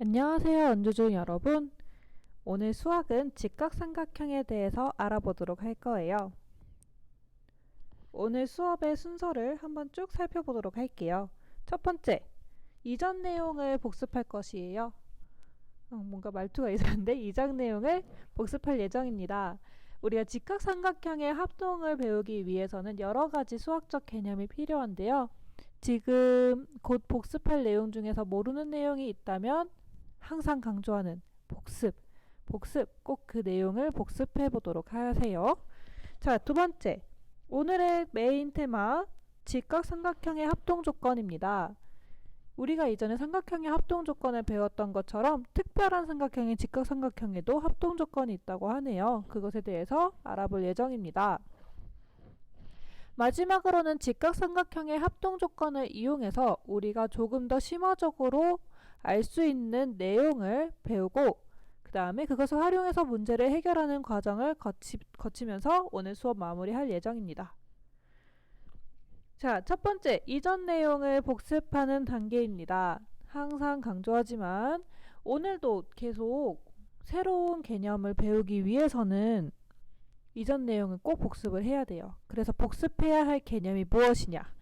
안녕하세요, 연주중 여러분. 오늘 수학은 직각삼각형에 대해서 알아보도록 할 거예요. 오늘 수업의 순서를 한번 쭉 살펴보도록 할게요. 첫 번째, 이전 내용을 복습할 것이에요. 뭔가 말투가 이상한데 이전 내용을 복습할 예정입니다. 우리가 직각삼각형의 합동을 배우기 위해서는 여러 가지 수학적 개념이 필요한데요. 지금 곧 복습할 내용 중에서 모르는 내용이 있다면 항상 강조하는 복습 꼭 그 내용을 복습해 보도록 하세요. 자, 두 번째, 오늘의 메인 테마 직각삼각형의 합동 조건입니다. 우리가 이전에 삼각형의 합동 조건을 배웠던 것처럼 특별한 삼각형인 직각삼각형에도 합동 조건이 있다고 하네요. 그것에 대해서 알아볼 예정입니다. 마지막으로는 직각삼각형의 합동 조건을 이용해서 우리가 조금 더 심화적으로 알 수 있는 내용을 배우고 그 다음에 그것을 활용해서 문제를 해결하는 과정을 거치면서 오늘 수업 마무리할 예정입니다. 자, 첫 번째, 이전 내용을 복습하는 단계입니다. 항상 강조하지만 오늘도 계속 새로운 개념을 배우기 위해서는 이전 내용을 꼭 복습을 해야 돼요. 그래서 복습해야 할 개념이 무엇이냐?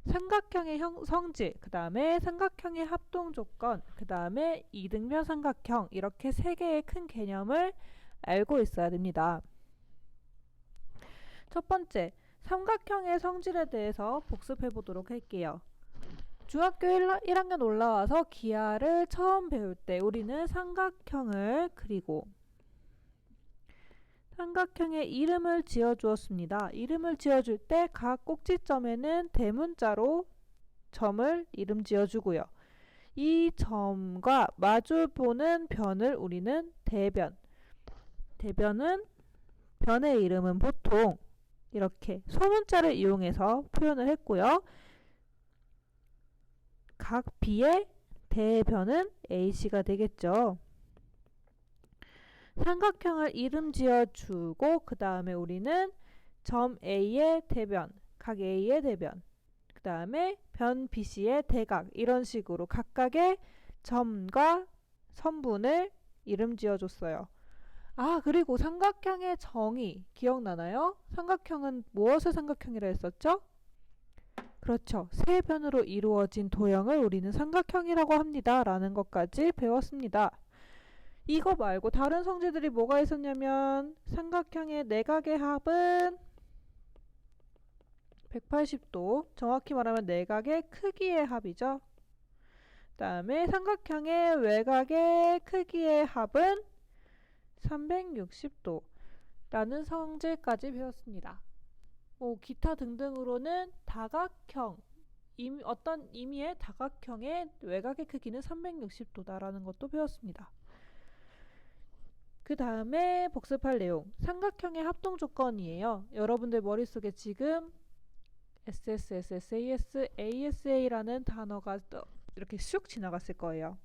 삼각형의 성질, 그 다음에 삼각형의 합동 조건, 그 다음에 이등변 삼각형, 이렇게 세 개의 큰 개념을 알고 있어야 됩니다. 첫 번째, 삼각형의 성질에 대해서 복습해 보도록 할게요. 중학교 1학년 올라와서 기하를 처음 배울 때 우리는 삼각형을 그리고 삼각형의 이름을 지어 주었습니다. 이름을 지어줄 때 각 꼭지점에는 대문자로 점을 이름 지어주고요. 이 점과 마주보는 변을 우리는 대변. 대변은 변의 이름은 보통 이렇게 소문자를 이용해서 표현을 했고요. 각 B의 대변은 A씨가 되겠죠. 삼각형을 이름 지어주고 그 다음에 우리는 점 A의 대변, 각 A의 대변, 그 다음에 변 BC의 대각, 이런 식으로 각각의 점과 선분을 이름 지어줬어요. 그리고 삼각형의 정의 기억나나요? 삼각형은 무엇의 삼각형이라 했었죠? 그렇죠. 세 변으로 이루어진 도형을 우리는 삼각형이라고 합니다. 라는 것까지 배웠습니다. 이거 말고 다른 성질들이 뭐가 있었냐면 삼각형의 내각의 합은 180도, 정확히 말하면 내각의 크기의 합이죠. 그 다음에 삼각형의 외곽의 크기의 합은 360도 라는 성질까지 배웠습니다. 기타 등등으로는 다각형, 어떤 임의의 다각형의 외곽의 크기는 360도다라는 것도 배웠습니다. 그 다음에 복습할 내용, 삼각형의 합동 조건이에요. 여러분들 머릿속에 지금 SSS, SAS, ASA라는 단어가 이렇게 슉 지나갔을 거예요.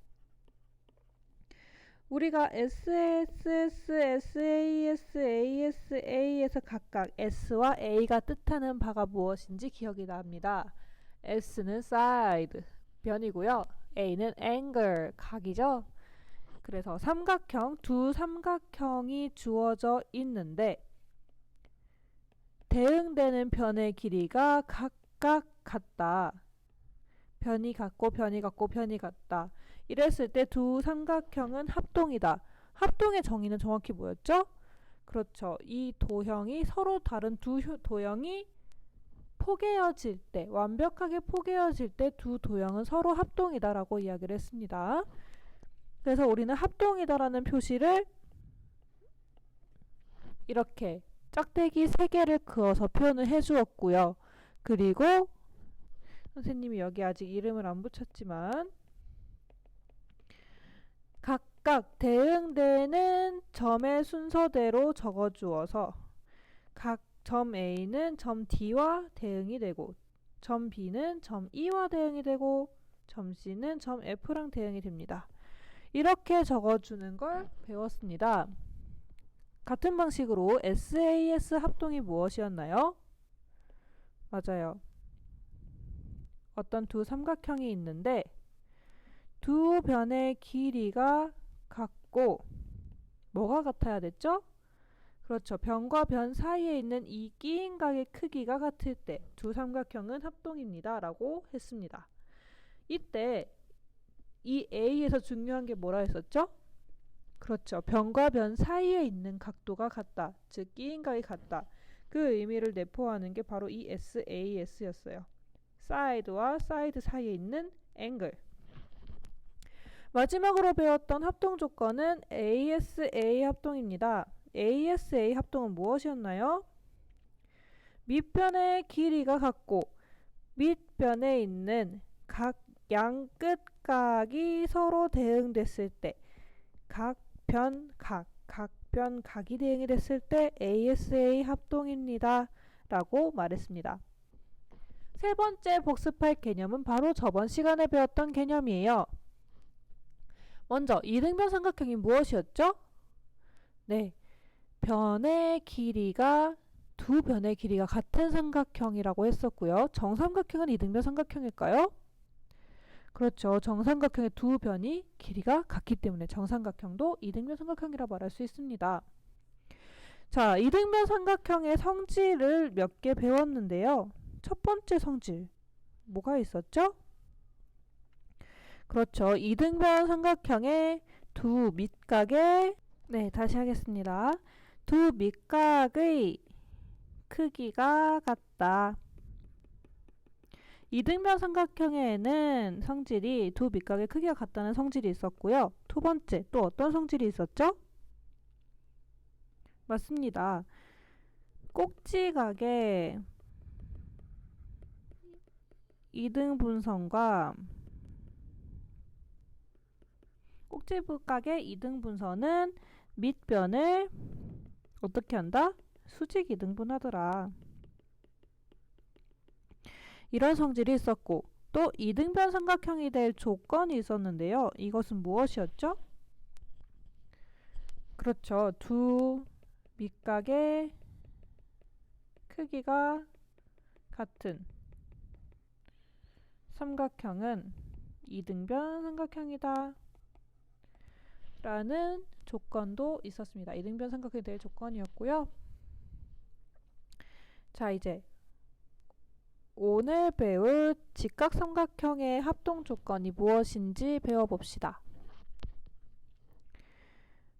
우리가 SSS, SAS, ASA에서 각각 S와 A가 뜻하는 바가 무엇인지 기억이 납니다. S는 side, 변이고요. A는 angle, 각이죠. 그래서 삼각형, 두 삼각형이 주어져 있는데 대응되는 변의 길이가 각각 같다. 변이 같고 변이 같고 변이 같다. 이랬을 때 두 삼각형은 합동이다. 합동의 정의는 정확히 뭐였죠? 그렇죠. 이 도형이 서로 다른 두 도형이 포개어질 때, 완벽하게 포개어질 때 두 도형은 서로 합동이다라고 이야기를 했습니다. 그래서 우리는 합동이다라는 표시를 이렇게 짝대기 3개를 그어서 표현을 해주었고요. 그리고 선생님이 여기 아직 이름을 안 붙였지만 각각 대응되는 점의 순서대로 적어주어서 각 점 A는 점 D와 대응이 되고 점 B는 점 E와 대응이 되고 점 C는 점 F랑 대응이 됩니다. 이렇게 적어주는 걸 배웠습니다. 같은 방식으로 SAS 합동이 무엇이었나요? 맞아요. 어떤 두 삼각형이 있는데 두 변의 길이가 같고 뭐가 같아야 됐죠? 그렇죠. 변과 변 사이에 있는 이 끼인 각의 크기가 같을 때 두 삼각형은 합동입니다. 라고 했습니다. 이때 이 A에서 중요한 게 뭐라 했었죠? 그렇죠. 변과 변 사이에 있는 각도가 같다. 즉 끼인 각이 같다. 그 의미를 내포하는 게 바로 이 SAS였어요. 사이드와 사이드 사이에 있는 앵글. 마지막으로 배웠던 합동 조건은 ASA 합동입니다. ASA 합동은 무엇이었나요? 밑변의 길이가 같고 밑변에 있는 각 양 끝각이 서로 대응됐을 때 각변 각이 대응이 됐을 때 ASA 합동입니다. 라고 말했습니다. 세 번째 복습할 개념은 바로 저번 시간에 배웠던 개념이에요. 먼저 이등변 삼각형이 무엇이었죠? 네, 변의 길이가 두 변의 길이가 같은 삼각형이라고 했었고요. 정삼각형은 이등변 삼각형일까요? 그렇죠. 정삼각형의 두 변이 길이가 같기 때문에 정삼각형도 이등변 삼각형이라 말할 수 있습니다. 자, 이등변 삼각형의 성질을 몇 개 배웠는데요. 첫 번째 성질 뭐가 있었죠? 그렇죠. 이등변 삼각형의 두 밑각의 다시 하겠습니다. 두 밑각의 크기가 같다. 이등변 삼각형에는 성질이 두 밑각의 크기가 같다는 성질이 있었고요. 두 번째 또 어떤 성질이 있었죠? 맞습니다. 꼭지각의 이등분선과 꼭지각의 이등분선은 밑변을 어떻게 한다? 수직 이등분하더라. 이런 성질이 있었고 또 이등변 삼각형이 될 조건이 있었는데요. 이것은 무엇이었죠? 그렇죠. 두 밑각의 크기가 같은 삼각형은 이등변 삼각형이다. 라는 조건도 있었습니다. 이등변 삼각형이 될 조건이었고요. 자, 이제 오늘 배울 직각삼각형의 합동 조건이 무엇인지 배워봅시다.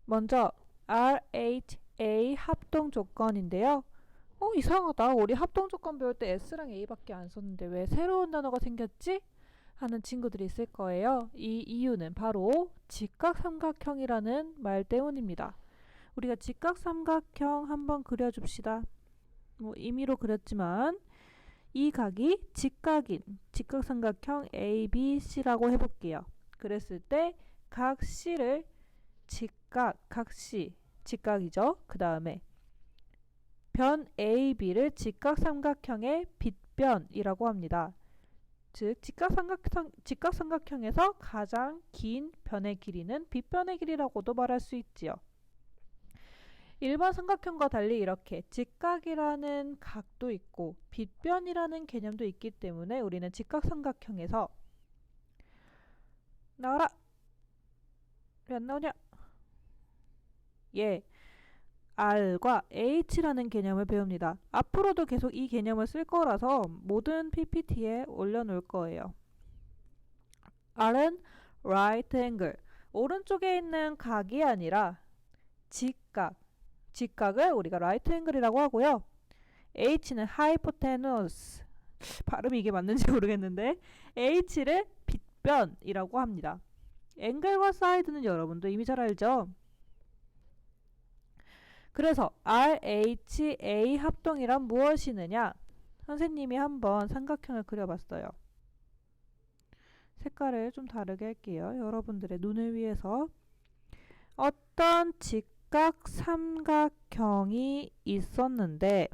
먼저 RHA 합동 조건인데요. 이상하다. 우리 합동 조건 배울 때 S랑 A밖에 안 썼는데 왜 새로운 단어가 생겼지? 하는 친구들이 있을 거예요. 이 이유는 바로 직각삼각형이라는 말 때문입니다. 우리가 직각삼각형 한번 그려줍시다. 임의로 그렸지만 이 각이 직각인 직각삼각형 ABC라고 해볼게요. 그랬을 때 각 C를 각 C 직각이죠. 그 다음에 변 AB를 직각삼각형의 빗변이라고 합니다. 즉 직각삼각형에서 가장 긴 변의 길이는 빗변의 길이라고도 말할 수 있지요. 일반 삼각형과 달리 이렇게 직각이라는 각도 있고 빗변이라는 개념도 있기 때문에 우리는 직각삼각형에서 나와라! 왜 안 나오냐? R과 H라는 개념을 배웁니다. 앞으로도 계속 이 개념을 쓸 거라서 모든 PPT에 올려놓을 거예요. R은 right angle, 오른쪽에 있는 각이 아니라 직각을 우리가 right angle이라고 하고요. H는 hypotenuse, 발음이 이게 맞는지 모르겠는데 H를 빗변이라고 합니다. 앵글과 사이드는 여러분도 이미 잘 알죠? 그래서 RHA 합동이란 무엇이느냐? 선생님이 한번 삼각형을 그려봤어요. 색깔을 좀 다르게 할게요. 여러분들의 눈을 위해서. 어떤 직각 삼각형이 있었는데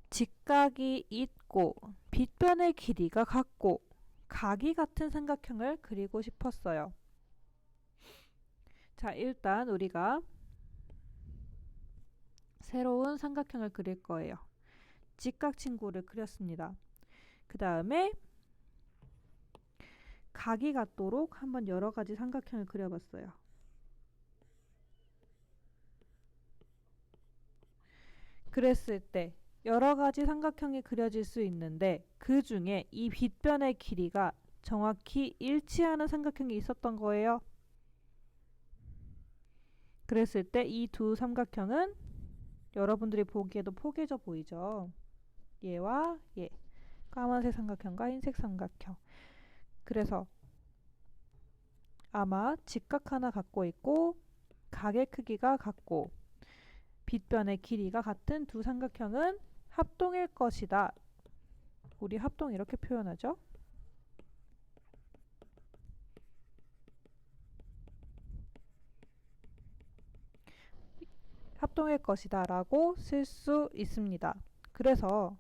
직각이 있고 빗변의 길이가 같고 각이 같은 삼각형을 그리고 싶었어요. 자, 일단 우리가 새로운 삼각형을 그릴 거예요. 직각 친구를 그렸습니다. 그 다음에 각이 같도록 한번 여러 가지 삼각형을 그려봤어요. 그랬을 때 여러 가지 삼각형이 그려질 수 있는데 그 중에 이 빗변의 길이가 정확히 일치하는 삼각형이 있었던 거예요. 그랬을 때 이 두 삼각형은 여러분들이 보기에도 포개져 보이죠. 얘와 얘. 까만색 삼각형과 흰색 삼각형. 그래서 아마 직각 하나 갖고 있고 각의 크기가 같고 빗변의 길이가 같은 두 삼각형은 합동일 것이다. 우리 합동 이렇게 표현하죠. 합동일 것이다 라고 쓸 수 있습니다. 그래서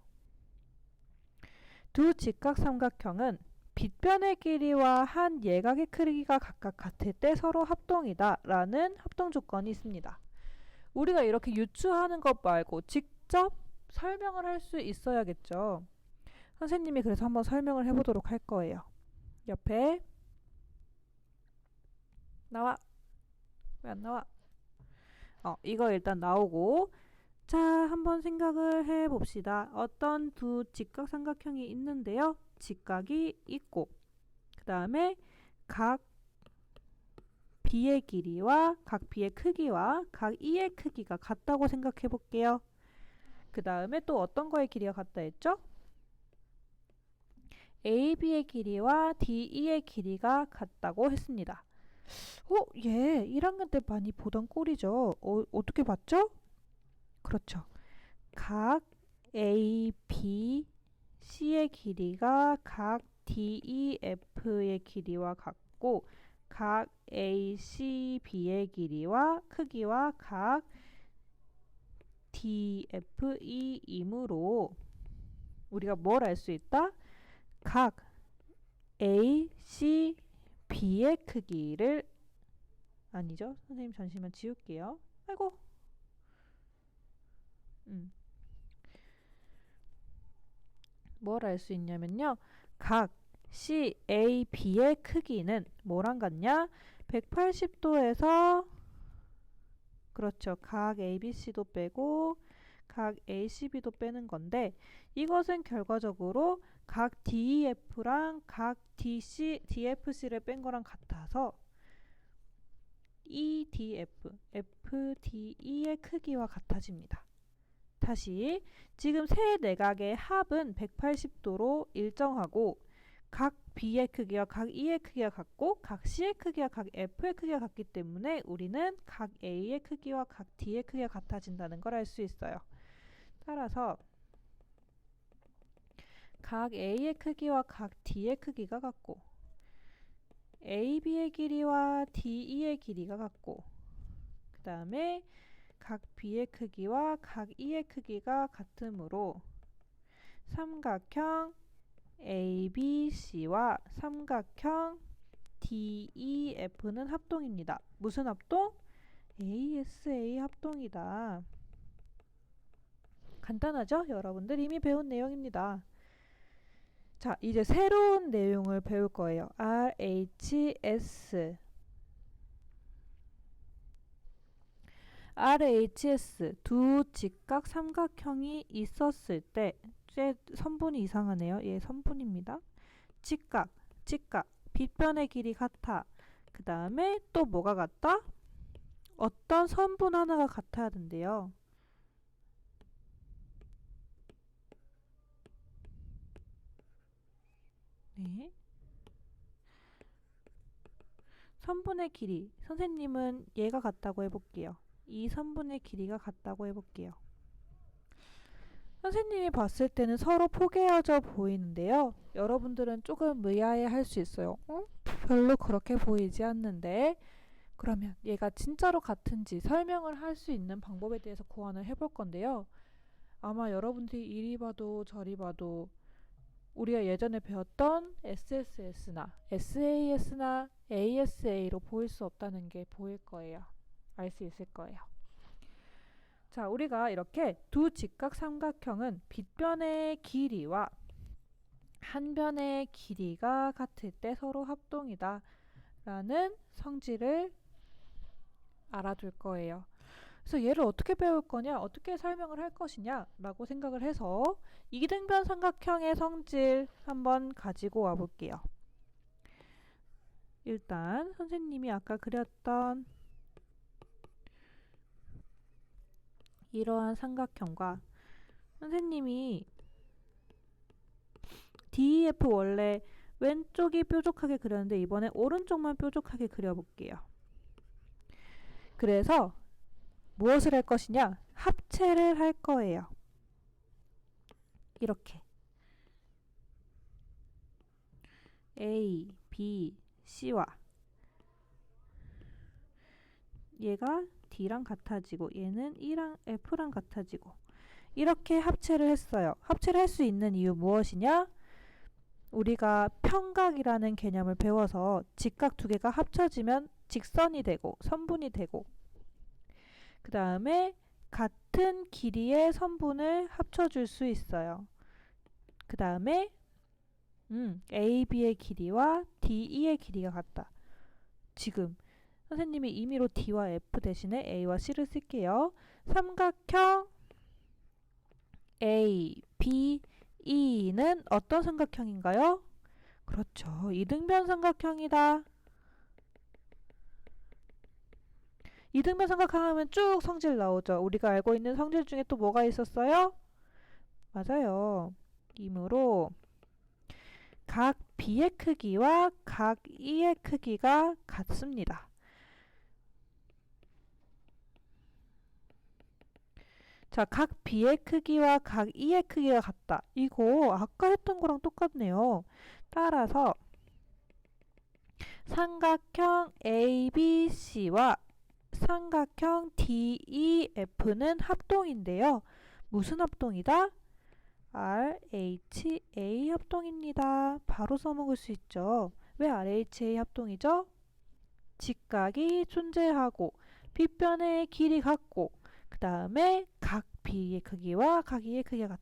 두 직각 삼각형은 빗변의 길이와 한 예각의 크기가 각각 같을 때 서로 합동이다 라는 합동 조건이 있습니다. 우리가 이렇게 유추하는 것 말고 직접 설명을 할 수 있어야겠죠. 선생님이 그래서 한번 설명을 해보도록 할 거예요. 옆에 나와. 왜 안 나와? 이거 일단 나오고, 자, 한번 생각을 해봅시다. 어떤 두 직각 삼각형이 있는데요. 직각이 있고 그 다음에 각 B의 길이와 각 B의 크기와 각 E의 크기가 같다고 생각해 볼게요. 그 다음에 또 어떤 거의 길이가 같다 했죠? AB의 길이와 DE의 길이가 같다고 했습니다. 얘 1학년 때 많이 보던 꼴이죠. 어떻게 봤죠? 그렇죠. 각 A, B, C의 길이가 각 DEF의 길이와 같고 각 A, C, B의 길이와 크기와 각 DFE이므로 우리가 뭘 알 수 있다? 각 A, C, B의 크기를 아니죠? 선생님 잠시만 지울게요. 아이고. 뭘 알 수 있냐면요. 각 C, A, B의 크기는 뭐랑 같냐? 180도에서 그렇죠. 각 ABC도 빼고 각 ACB도 빼는 건데 이것은 결과적으로 각 DEF랑 각 DFC를 뺀 거랑 같아서 EDF, FDE의 크기와 같아집니다. 다시 지금 세 내각의 합은 180도로 일정하고 각 B의 크기와 각 E의 크기가 같고 각 C의 크기와 각 F의 크기가 같기 때문에 우리는 각 A의 크기와 각 D의 크기가 같아진다는 걸 알 수 있어요. 따라서 각 A의 크기와 각 D의 크기가 같고 AB의 길이와 DE의 길이가 같고 그 다음에 각 B의 크기와 각 E의 크기가 같으므로 삼각형 ABC와 삼각형 DEF는 합동입니다. 무슨 합동? ASA 합동이다. 간단하죠? 여러분들 이미 배운 내용입니다. 자, 이제 새로운 내용을 배울 거예요. RHS 두 직각 삼각형이 있었을 때 선분이 이상하네요. 얘 선분입니다. 직각 빗변의 길이 같아. 그 다음에 또 뭐가 같다? 어떤 선분 하나가 같아야 된대요. 네. 선분의 길이. 선생님은 얘가 같다고 해볼게요. 이 선분의 길이가 같다고 해볼게요. 선생님이 봤을 때는 서로 포개어져 보이는데요. 여러분들은 조금 의아해 할 수 있어요. 별로 그렇게 보이지 않는데 그러면 얘가 진짜로 같은지 설명을 할 수 있는 방법에 대해서 고안을 해볼 건데요. 아마 여러분들이 이리 봐도 저리 봐도 우리가 예전에 배웠던 SSS나 SAS나 ASA로 보일 수 없다는 게 보일 거예요. 알 수 있을 거예요. 자, 우리가 이렇게 두 직각 삼각형은 빗변의 길이와 한 변의 길이가 같을 때 서로 합동이다 라는 성질을 알아둘 거예요. 그래서 얘를 어떻게 배울 거냐, 어떻게 설명을 할 것이냐 라고 생각을 해서 이등변 삼각형의 성질 한번 가지고 와 볼게요. 일단 선생님이 아까 그렸던 이러한 삼각형과 선생님이 DEF 원래 왼쪽이 뾰족하게 그렸는데 이번에 오른쪽만 뾰족하게 그려볼게요. 그래서 무엇을 할 것이냐? 합체를 할 거예요. 이렇게 A, B, C와 얘가 D랑 같아지고 얘는 E랑 F랑 같아지고 이렇게 합체를 했어요. 합체를 할 수 있는 이유 무엇이냐? 우리가 평각이라는 개념을 배워서 직각 두 개가 합쳐지면 직선이 되고 선분이 되고 그 다음에 같은 길이의 선분을 합쳐줄 수 있어요. 그 다음에 AB의 길이와 DE의 길이가 같다. 지금 선생님이 임의로 D와 F 대신에 A와 C를 쓸게요. 삼각형 A, B, E는 어떤 삼각형인가요? 그렇죠. 이등변 삼각형이다. 이등변 삼각형 하면 쭉 성질 나오죠. 우리가 알고 있는 성질 중에 또 뭐가 있었어요? 맞아요. 이므로 각 B의 크기와 각 E의 크기가 같습니다. 자, 각 B의 크기와 각 E의 크기가 같다. 이거 아까 했던 거랑 똑같네요. 따라서 삼각형 ABC와 삼각형 DEF는 합동인데요. 무슨 합동이다? RHA 합동입니다. 바로 써먹을 수 있죠. 왜 RHA 합동이죠? 직각이 존재하고 빗변의 길이 같고 그 다음에 각 B의 크기와 각 E의 크기가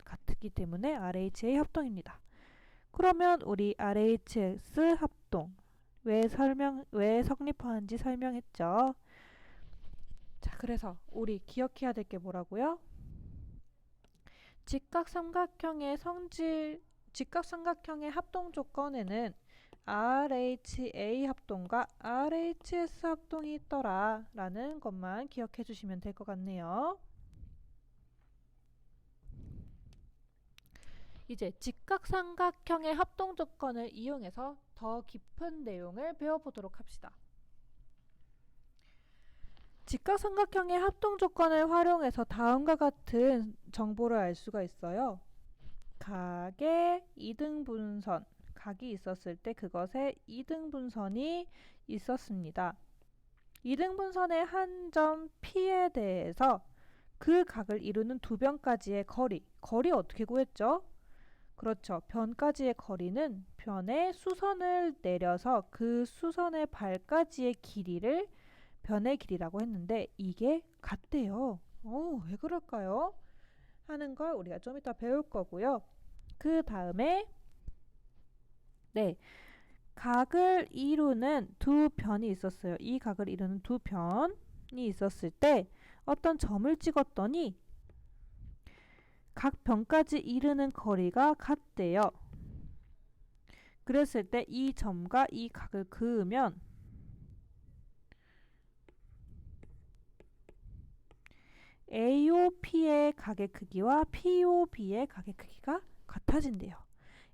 같기 때문에 RHA 합동입니다. 그러면 우리 RHS 합동 왜 성립하는지 설명했죠. 자, 그래서 우리 기억해야 될 게 뭐라고요? 직각 삼각형의 합동 조건에는 RHA 합동과 RHS 합동이 있더라 라는 것만 기억해 주시면 될 것 같네요. 이제 직각 삼각형의 합동 조건을 이용해서 더 깊은 내용을 배워보도록 합시다. 직각 삼각형의 합동 조건을 활용해서 다음과 같은 정보를 알 수가 있어요. 각의 이등분선, 각이 있었을 때 그것에 이등분선이 있었습니다. 이등분선의 한 점 P에 대해서 그 각을 이루는 두 변까지의 거리 어떻게 구했죠? 그렇죠. 변까지의 거리는 변의 수선을 내려서 그 수선의 발까지의 길이를 변의 길이라고 했는데 이게 같대요. 왜 그럴까요? 하는 걸 우리가 좀 이따 배울 거고요. 그 다음에 각을 이루는 두 변이 있었어요. 이 각을 이루는 두 변이 있었을 때 어떤 점을 찍었더니 각 변까지 이르는 거리가 같대요. 그랬을 때 이 점과 이 각을 그으면 AOP의 각의 크기와 POB의 각의 크기가 같아진대요.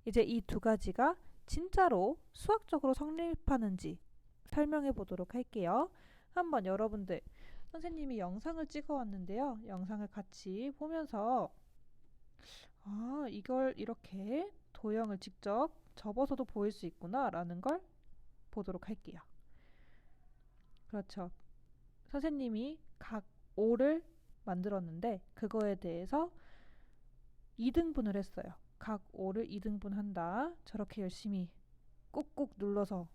이제 이 두 가지가 진짜로 수학적으로 성립하는지 설명해 보도록 할게요. 한번 여러분들 선생님이 영상을 찍어 왔는데요. 영상을 같이 보면서 이걸 이렇게 도형을 직접 접어서도 보일 수 있구나 라는 걸 보도록 할게요. 그렇죠. 선생님이 각 O를 만들었는데 그거에 대해서 2등분을 했어요. 각 O를 2등분한다. 저렇게 열심히 꾹꾹 눌러서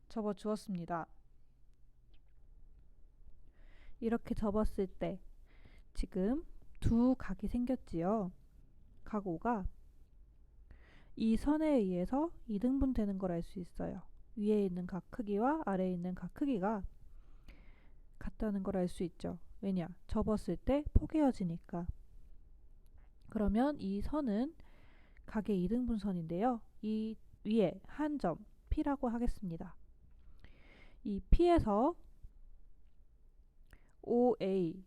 접어 주었습니다. 이렇게 접었을 때 지금 두 각이 생겼지요. 각 O가 이 선에 의해서 이등분되는 걸 알 수 있어요. 위에 있는 각 크기와 아래에 있는 각 크기가 같다는 걸 알 수 있죠. 왜냐? 접었을 때 포개어지니까. 그러면 이 선은 각의 이등분선인데요. 이 위에 한 점 P라고 하겠습니다. 이 P에서 OA,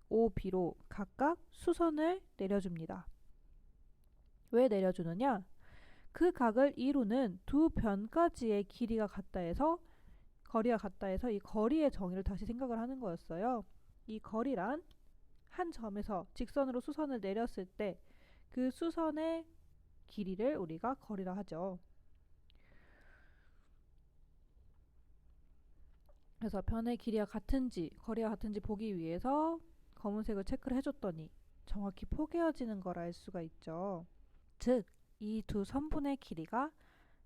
OB로 각각 수선을 내려줍니다. 왜 내려주느냐? 그 각을 이루는 두 변까지의 길이가 같다 해서 거리가 같다 해서 이 거리의 정의를 다시 생각을 하는 거였어요. 이 거리란 한 점에서 직선으로 수선을 내렸을 때 그 수선의 길이를 우리가 거리라 하죠. 그래서 변의 길이가 같은지 거리가 같은지 보기 위해서 검은색을 체크를 해줬더니 정확히 포개어지는 걸 알 수가 있죠. 즉, 이 두 선분의 길이가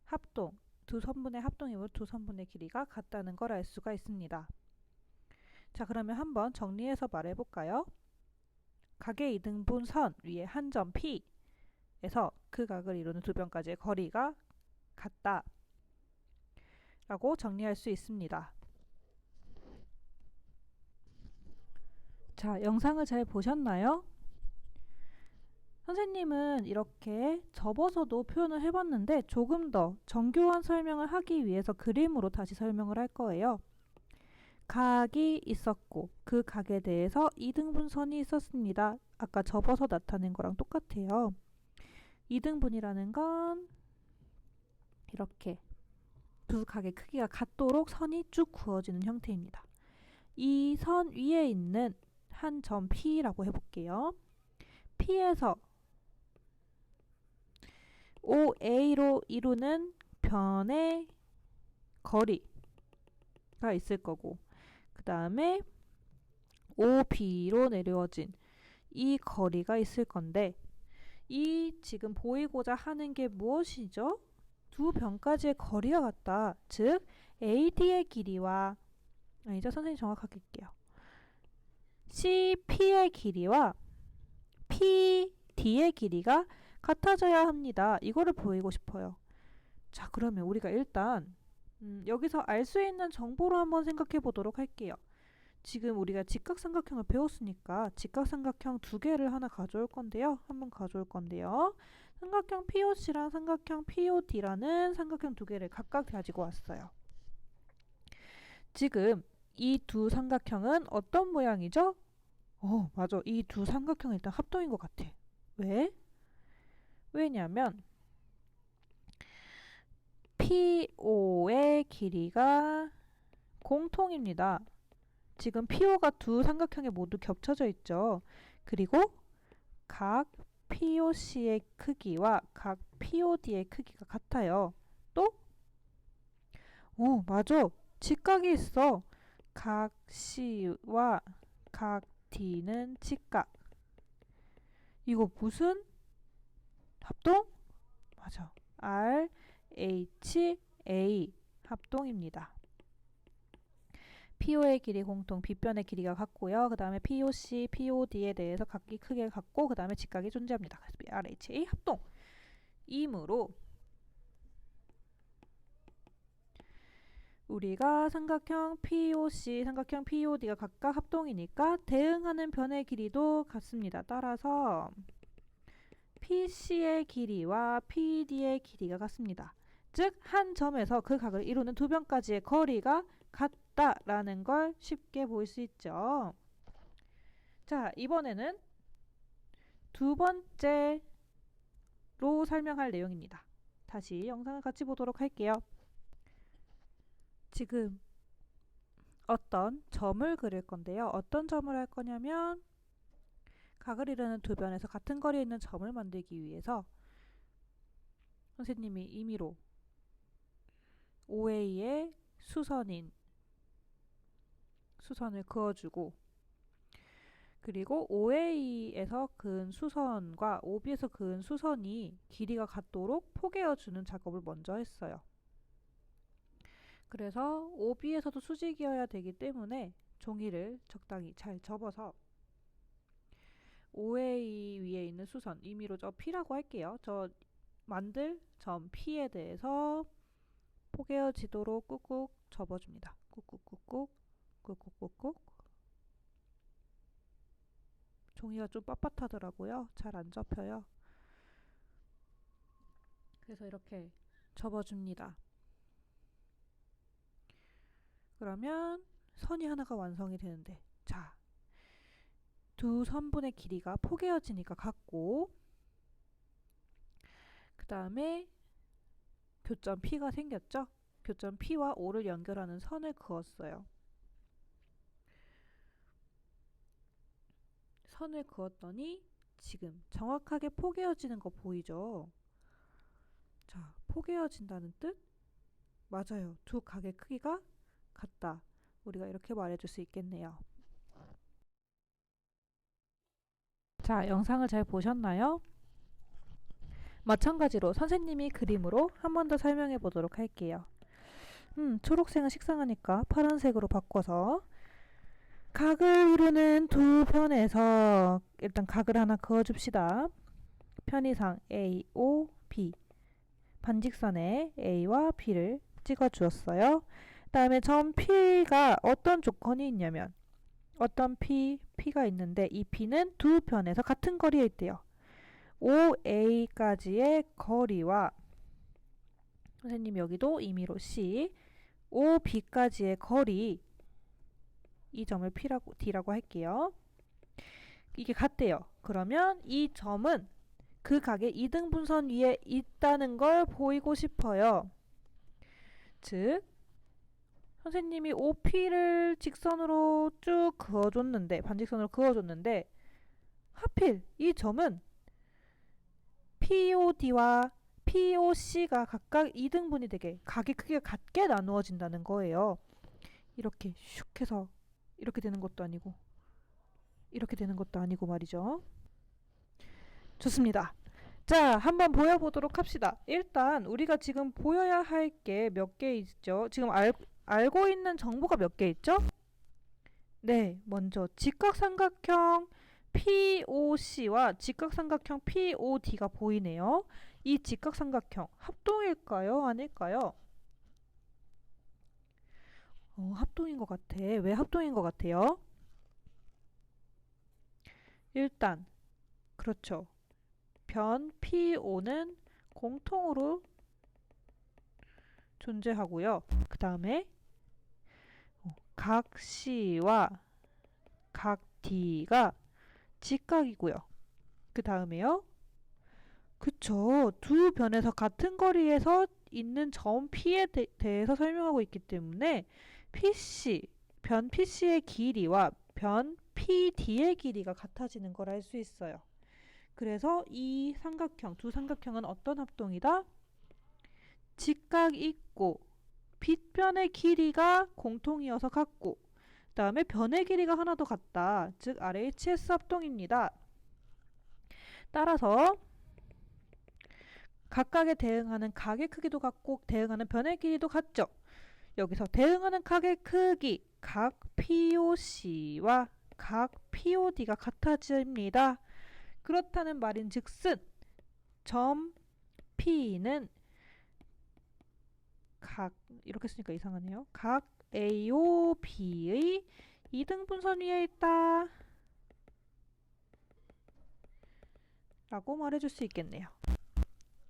합동, 두 선분의 합동이므로 두 선분의 길이가 같다는 걸 알 수가 있습니다. 자, 그러면 한번 정리해서 말해볼까요? 각의 이등분 선 위에 한 점 P에서 그 각을 이루는 두 변까지의 거리가 같다 라고 정리할 수 있습니다. 자, 영상을 잘 보셨나요? 선생님은 이렇게 접어서도 표현을 해봤는데 조금 더 정교한 설명을 하기 위해서 그림으로 다시 설명을 할 거예요. 각이 있었고 그 각에 대해서 이등분선이 있었습니다. 아까 접어서 나타낸 거랑 똑같아요. 이등분이라는 건 이렇게 두 각의 크기가 같도록 선이 쭉 그어지는 형태입니다. 이 선 위에 있는 한 점 P라고 해볼게요. P에서 OA로 이루는 변의 거리가 있을 거고, 그 다음에 OB로 내려진 이 거리가 있을 건데, 이 지금 보이고자 하는 게 무엇이죠? 두 변까지의 거리가 같다. 즉 AD의 길이와 아니죠, 선생님 정확하게 할게요. CP의 길이와 PD의 길이가 같아져야 합니다. 이거를 보이고 싶어요. 자, 그러면 우리가 일단 여기서 알 수 있는 정보로 한번 생각해 보도록 할게요. 지금 우리가 직각삼각형을 배웠으니까 직각삼각형 두 개를 하나 가져올 건데요. 한번 가져올 건데요. 삼각형 POC랑 삼각형 POD라는 삼각형 두 개를 각각 가지고 왔어요. 지금 이 두 삼각형은 어떤 모양이죠? 맞아. 이 두 삼각형은 일단 합동인 것 같아. 왜? 왜냐면 PO의 길이가 공통입니다. 지금 PO가 두 삼각형에 모두 겹쳐져 있죠. 그리고 각 POC의 크기와 각 POD의 크기가 같아요. 또? 맞아. 직각이 있어. 각 C와 각 D는 직각. 이거 무슨 합동? 맞아. RHA 합동입니다. PO의 길이 공통, 빗변의 길이가 같고요. 그 다음에 POC, POD에 대해서 각기 크게 같고 그 다음에 직각이 존재합니다. 그래서 RHA 합동. 이므로 우리가 삼각형 POC, 삼각형 POD가 각각 합동이니까 대응하는 변의 길이도 같습니다. 따라서 PC의 길이와 PD의 길이가 같습니다. 즉, 한 점에서 그 각을 이루는 두 변까지의 거리가 같다라는 걸 쉽게 볼 수 있죠. 자, 이번에는 두 번째로 설명할 내용입니다. 다시 영상을 같이 보도록 할게요. 지금 어떤 점을 그릴 건데요. 어떤 점을 할 거냐면 각을 이루는 두 변에서 같은 거리에 있는 점을 만들기 위해서 선생님이 임의로 OA의 수선인 수선을 그어주고, 그리고 OA에서 그은 수선과 OB에서 그은 수선이 길이가 같도록 포개어주는 작업을 먼저 했어요. 그래서 OB에서도 수직이어야 되기 때문에 종이를 적당히 잘 접어서 OA 위에 있는 수선, 임의로 저 P라고 할게요. 저 만들 점 P에 대해서 포개어지도록 꾹꾹 접어줍니다. 꾹꾹꾹꾹 꾹꾹꾹꾹. 종이가 좀 빳빳하더라고요. 잘 안 접혀요. 그래서 이렇게 접어줍니다. 그러면 선이 하나가 완성이 되는데, 자, 두 선분의 길이가 포개어지니까 같고, 그 다음에 교점 P가 생겼죠? 교점 P와 O를 연결하는 선을 그었어요. 선을 그었더니 지금 정확하게 포개어지는 거 보이죠? 자, 포개어진다는 뜻? 맞아요. 두 각의 크기가 같다. 우리가 이렇게 말해줄 수 있겠네요. 자, 영상을 잘 보셨나요? 마찬가지로 선생님이 그림으로 한 번 더 설명해 보도록 할게요. 초록색은 식상하니까 파란색으로 바꿔서 각을 이루는 두 편에서 일단 각을 하나 그어줍시다. 편의상 A, O, B 반직선에 A와 B를 찍어 주었어요. 그 다음에 점 P가 어떤 조건이 있냐면 어떤 P가 있는데 이 P는 두 편에서 같은 거리에 있대요. OA까지의 거리와 선생님 여기도 임의로 C OB까지의 거리 이 점을 D라고 할게요. 이게 같대요. 그러면 이 점은 그 각의 이등분선 위에 있다는 걸 보이고 싶어요. 즉 선생님이 OP를 직선으로 쭉 그어줬는데 반직선으로 그어줬는데 하필 이 점은 POD와 POC가 각각 2등분이 되게 각의 크기가 같게 나누어진다는 거예요. 이렇게 슉 해서 이렇게 되는 것도 아니고 이렇게 되는 것도 아니고 말이죠. 좋습니다. 자, 한번 보여보도록 합시다. 일단 우리가 지금 보여야 할 게 몇 개 있죠? 지금 알고 있는 정보가 몇 개 있죠? 네, 먼저 직각삼각형 POC와 직각삼각형 POD가 보이네요. 이 직각삼각형 합동일까요? 아닐까요? 합동인 것 같아. 왜 합동인 것 같아요? 일단 그렇죠. 변 PO는 공통으로 존재하고요. 그 다음에 각 C와 각 D가 직각이고요. 그 다음에요. 그쵸. 두 변에서 같은 거리에서 있는 점 P에 대해서 설명하고 있기 때문에 PC, 변 PC의 길이와 변 PD의 길이가 같아지는 걸 알 수 있어요. 그래서 이 삼각형, 두 삼각형은 어떤 합동이다? 직각 있고 빗변의 길이가 공통이어서 같고 그 다음에 변의 길이가 하나 더 같다. 즉 RHS 합동입니다. 따라서 각각에 대응하는 각의 크기도 같고 대응하는 변의 길이도 같죠. 여기서 대응하는 각의 크기 각 POC와 각 POD가 같아집니다. 그렇다는 말인 즉슨 점 P는 각 이렇게 쓰니까 이상하네요. 각 AOB의 이등분선 위에 있다 라고 말해줄 수 있겠네요.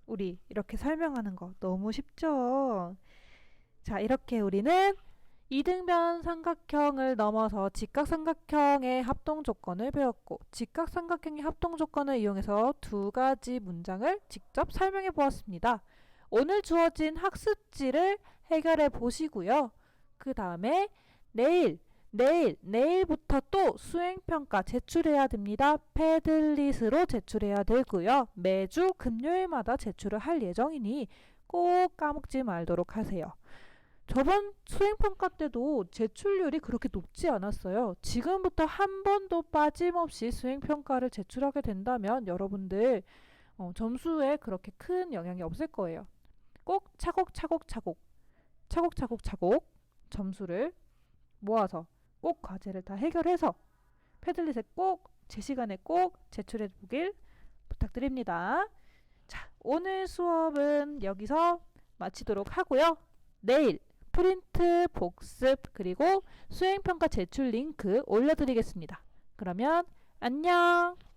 우리 이렇게 설명하는 거 너무 쉽죠? 자, 이렇게 우리는 이등변 삼각형을 넘어서 직각삼각형의 합동 조건을 배웠고 직각삼각형의 합동 조건을 이용해서 두 가지 문장을 직접 설명해 보았습니다. 오늘 주어진 학습지를 해결해 보시고요. 그 다음에 내일부터 또 수행평가 제출해야 됩니다. 패들릿으로 제출해야 되고요. 매주 금요일마다 제출을 할 예정이니 꼭 까먹지 말도록 하세요. 저번 수행평가 때도 제출률이 그렇게 높지 않았어요. 지금부터 한 번도 빠짐없이 수행평가를 제출하게 된다면 여러분들 점수에 그렇게 큰 영향이 없을 거예요. 꼭 차곡차곡 점수를 모아서 꼭 과제를 다 해결해서 패들릿에 꼭 제 시간에 꼭 제출해 보길 부탁드립니다. 자, 오늘 수업은 여기서 마치도록 하고요. 내일 프린트, 복습, 그리고 수행평가 제출 링크 올려드리겠습니다. 그러면 안녕!